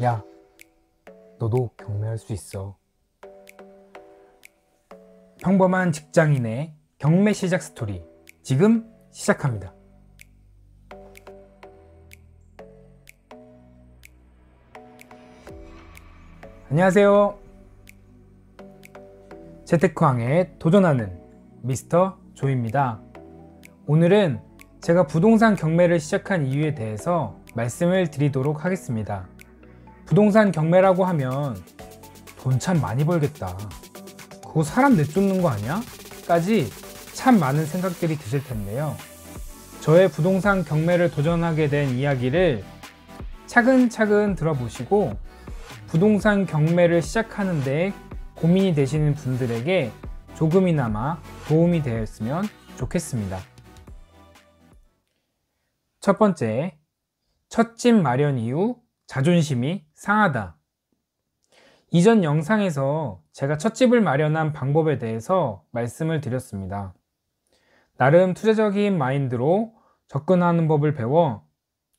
야, 너도 경매할 수 있어. 평범한 직장인의 경매 시작 스토리 지금 시작합니다. 안녕하세요. 재테크왕에 도전하는 미스터 조입니다. 오늘은 제가 부동산 경매를 시작한 이유에 대해서 말씀을 드리도록 하겠습니다. 부동산 경매라고 하면 돈 참 많이 벌겠다, 그거 사람 내쫓는 거 아니야? 까지 참 많은 생각들이 드실 텐데요. 저의 부동산 경매를 도전하게 된 이야기를 차근차근 들어보시고 부동산 경매를 시작하는 데 고민이 되시는 분들에게 조금이나마 도움이 되었으면 좋겠습니다. 첫 번째, 첫 집 마련 이후 자존심이 상하다. 이전 영상에서 제가 첫 집을 마련한 방법에 대해서 말씀을 드렸습니다. 나름 투자적인 마인드로 접근하는 법을 배워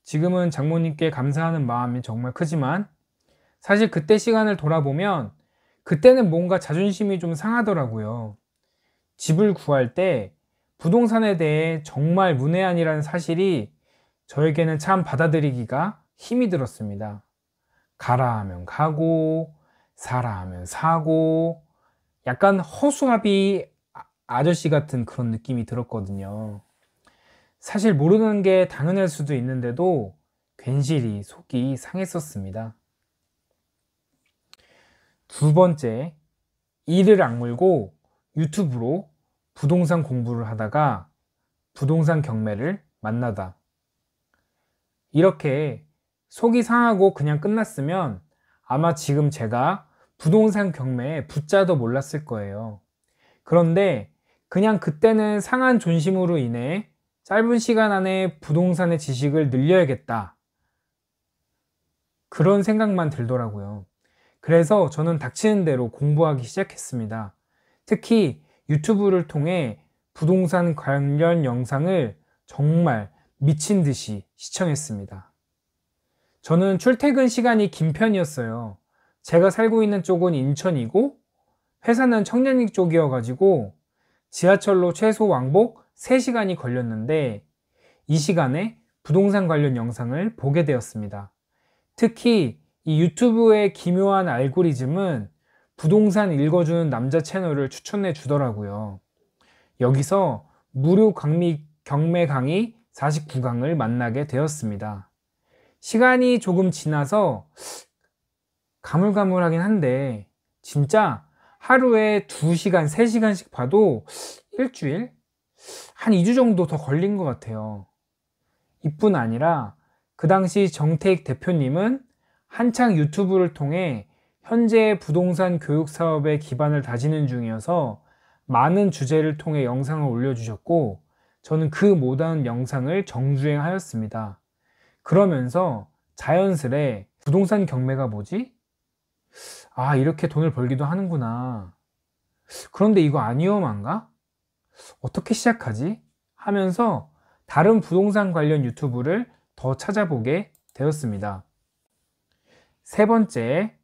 지금은 장모님께 감사하는 마음이 정말 크지만 사실 그때 시간을 돌아보면 그때는 뭔가 자존심이 좀 상하더라고요. 집을 구할 때 부동산에 대해 정말 문외한이라는 사실이 저에게는 참 받아들이기가 힘이 들었습니다. 가라 하면 가고 사라 하면 사고 약간 허수아비 아저씨 같은 그런 느낌이 들었거든요. 사실 모르는 게 당연할 수도 있는데도 괜시리 속이 상했었습니다. 두 번째, 이를 악물고 유튜브로 부동산 공부를 하다가 부동산 경매를 만나다. 이렇게 속이 상하고 그냥 끝났으면 아마 지금 제가 부동산 경매에 붙자도 몰랐을 거예요. 그런데 그냥 그때는 상한 존심으로 인해 짧은 시간 안에 부동산의 지식을 늘려야겠다, 그런 생각만 들더라고요. 그래서 저는 닥치는 대로 공부하기 시작했습니다. 특히 유튜브를 통해 부동산 관련 영상을 정말 미친 듯이 시청했습니다. 저는 출퇴근 시간이 긴 편이었어요. 제가 살고 있는 쪽은 인천이고 회사는 청량리 쪽이어가지고 지하철로 최소 왕복 3시간이 걸렸는데 이 시간에 부동산 관련 영상을 보게 되었습니다. 특히 이 유튜브의 기묘한 알고리즘은 부동산 읽어주는 남자 채널을 추천해 주더라고요. 여기서 무료 경매 강의 49강을 만나게 되었습니다. 시간이 조금 지나서 가물가물하긴 한데 진짜 하루에 2시간, 3시간씩 봐도 일주일? 한 2주 정도 더 걸린 것 같아요. 이뿐 아니라 그 당시 정태익 대표님은 한창 유튜브를 통해 현재 부동산 교육 사업의 기반을 다지는 중이어서 많은 주제를 통해 영상을 올려주셨고 저는 그 모든 영상을 정주행하였습니다. 그러면서 자연스레 부동산 경매가 뭐지? 아, 이렇게 돈을 벌기도 하는구나. 그런데 이거 안 위험한가? 어떻게 시작하지? 하면서 다른 부동산 관련 유튜브를 더 찾아보게 되었습니다. 세 번째,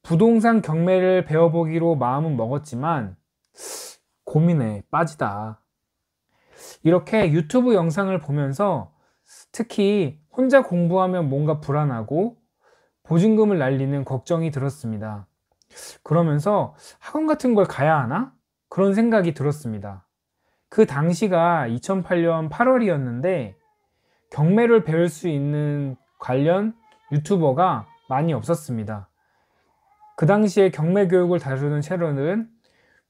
부동산 경매를 배워보기로 마음은 먹었지만 고민에 빠지다. 이렇게 유튜브 영상을 보면서 특히 혼자 공부하면 뭔가 불안하고 보증금을 날리는 걱정이 들었습니다. 그러면서 학원 같은 걸 가야 하나? 그런 생각이 들었습니다. 그 당시가 2008년 8월이었는데 경매를 배울 수 있는 관련 유튜버가 많이 없었습니다. 그 당시에 경매 교육을 다루는 채널은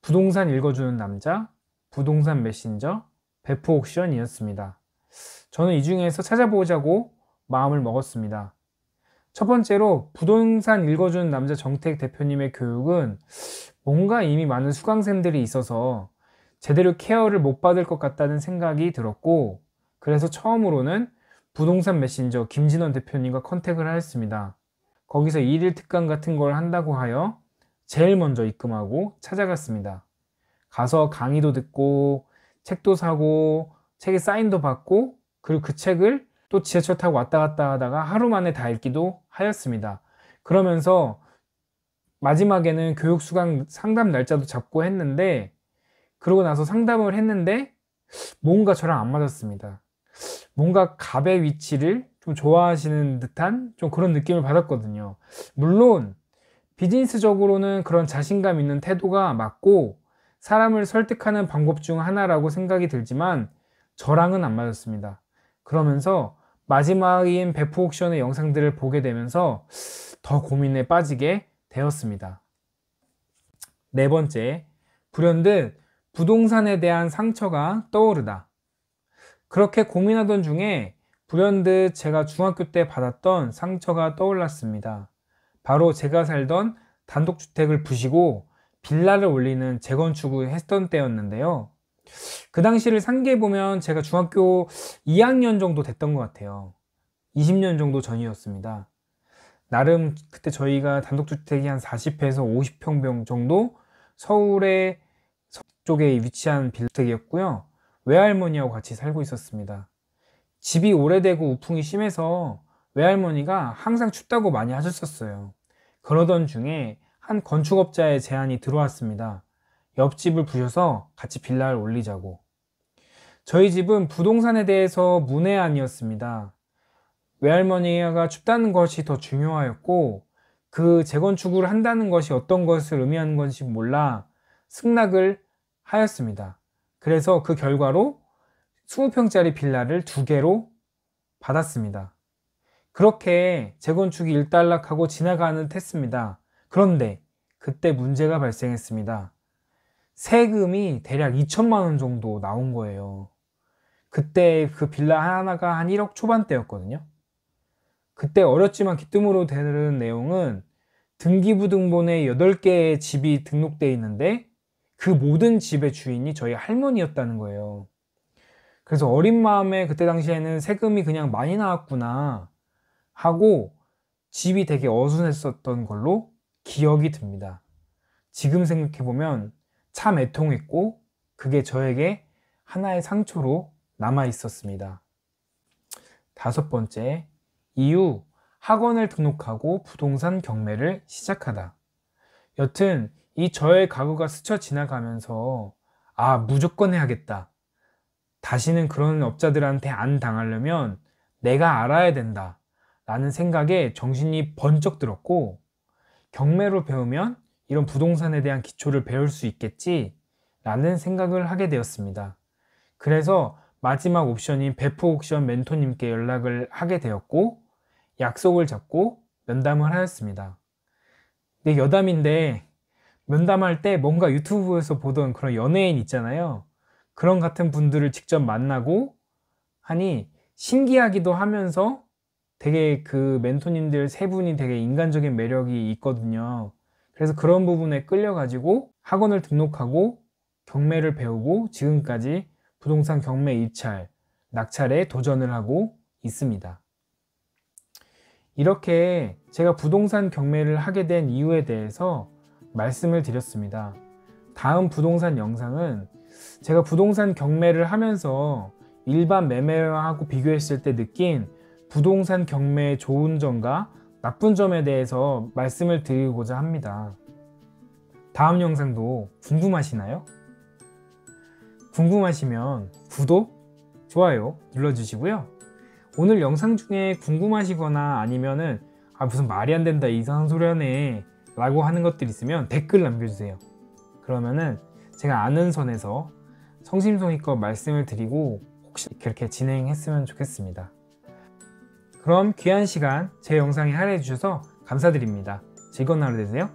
부동산 읽어주는 남자, 부동산 메신저, 베프 옥션이었습니다. 저는 이 중에서 찾아보자고 마음을 먹었습니다. 첫 번째로 부동산 읽어주는 남자 정택 대표님의 교육은 뭔가 이미 많은 수강생들이 있어서 제대로 케어를 못 받을 것 같다는 생각이 들었고 그래서 처음으로는 부동산 메신저 김진원 대표님과 컨택을 하였습니다. 거기서 일일 특강 같은 걸 한다고 하여 제일 먼저 입금하고 찾아갔습니다. 가서 강의도 듣고 책도 사고 책에 사인도 받고 그리고 그 책을 또 지하철 타고 왔다 갔다 하다가 하루 만에 다 읽기도 하였습니다. 그러면서 마지막에는 교육 수강 상담 날짜도 잡고 했는데, 그러고 나서 상담을 했는데 뭔가 저랑 안 맞았습니다. 뭔가 갑의 위치를 좀 좋아하시는 듯한 좀 그런 느낌을 받았거든요. 물론 비즈니스적으로는 그런 자신감 있는 태도가 맞고 사람을 설득하는 방법 중 하나라고 생각이 들지만 저랑은 안 맞았습니다. 그러면서 마지막인 배포 옥션의 영상들을 보게 되면서 더 고민에 빠지게 되었습니다. 네 번째, 불현듯 부동산에 대한 상처가 떠오르다. 그렇게 고민하던 중에 불현듯 제가 중학교 때 받았던 상처가 떠올랐습니다. 바로 제가 살던 단독주택을 부시고 빌라를 올리는 재건축을 했던 때였는데요. 그 당시를 상기해보면 제가 중학교 2학년 정도 됐던 것 같아요. 20년 정도 전이었습니다. 나름 그때 저희가 단독주택이 한 40에서 50평 정도 서울의 서쪽에 위치한 빌라택이었고요. 외할머니하고 같이 살고 있었습니다. 집이 오래되고 우풍이 심해서 외할머니가 항상 춥다고 많이 하셨었어요. 그러던 중에 한 건축업자의 제안이 들어왔습니다. 옆집을 부셔서 같이 빌라를 올리자고. 저희 집은 부동산에 대해서 문외한이었습니다. 외할머니가 춥다는 것이 더 중요하였고 그 재건축을 한다는 것이 어떤 것을 의미하는 건지 몰라 승낙을 하였습니다. 그래서 그 결과로 20평짜리 빌라를 2개로 받았습니다. 그렇게 재건축이 일단락하고 지나가는 했습니다. 그런데 그때 문제가 발생했습니다. 세금이 대략 2천만 원 정도 나온 거예요. 그때 그 빌라 하나가 한 1억 초반대였거든요. 그때 어렸지만 귀뜸으로 되는 내용은 등기부등본에 8개의 집이 등록되어 있는데 그 모든 집의 주인이 저희 할머니였다는 거예요. 그래서 어린 마음에 그때 당시에는 세금이 그냥 많이 나왔구나 하고 집이 되게 어순했었던 걸로 기억이 듭니다. 지금 생각해보면 참 애통했고 그게 저에게 하나의 상처로 남아 있었습니다. 5번째, 이후 학원을 등록하고 부동산 경매를 시작하다. 여튼 이 저의 가구가 스쳐 지나가면서 무조건 해야겠다. 다시는 그런 업자들한테 안 당하려면 내가 알아야 된다 라는 생각에 정신이 번쩍 들었고, 경매로 배우면 이런 부동산에 대한 기초를 배울 수 있겠지 라는 생각을 하게 되었습니다. 그래서 마지막 옵션인 배포 옥션 멘토님께 연락을 하게 되었고 약속을 잡고 면담을 하였습니다. 근데 여담인데 면담할 때 뭔가 유튜브에서 보던 그런 연예인 있잖아요. 그런 같은 분들을 직접 만나고 하니 신기하기도 하면서 되게 그 멘토님들 3분이 되게 인간적인 매력이 있거든요. 그래서 그런 부분에 끌려가지고 학원을 등록하고 경매를 배우고 지금까지 부동산 경매 입찰, 낙찰에 도전을 하고 있습니다. 이렇게 제가 부동산 경매를 하게 된 이유에 대해서 말씀을 드렸습니다. 다음 부동산 영상은 제가 부동산 경매를 하면서 일반 매매하고 비교했을 때 느낀 부동산 경매의 좋은 점과 나쁜 점에 대해서 말씀을 드리고자 합니다. 다음 영상도 궁금하시나요? 궁금하시면 구독, 좋아요 눌러주시고요. 오늘 영상 중에 궁금하시거나 아니면은 무슨 말이 안 된다 이상한 소리 하네 라고 하는 것들 있으면 댓글 남겨주세요. 그러면은 제가 아는 선에서 성심성의껏 말씀을 드리고 혹시 그렇게 진행했으면 좋겠습니다. 그럼 귀한 시간 제 영상에 할애해 주셔서 감사드립니다. 즐거운 하루 되세요.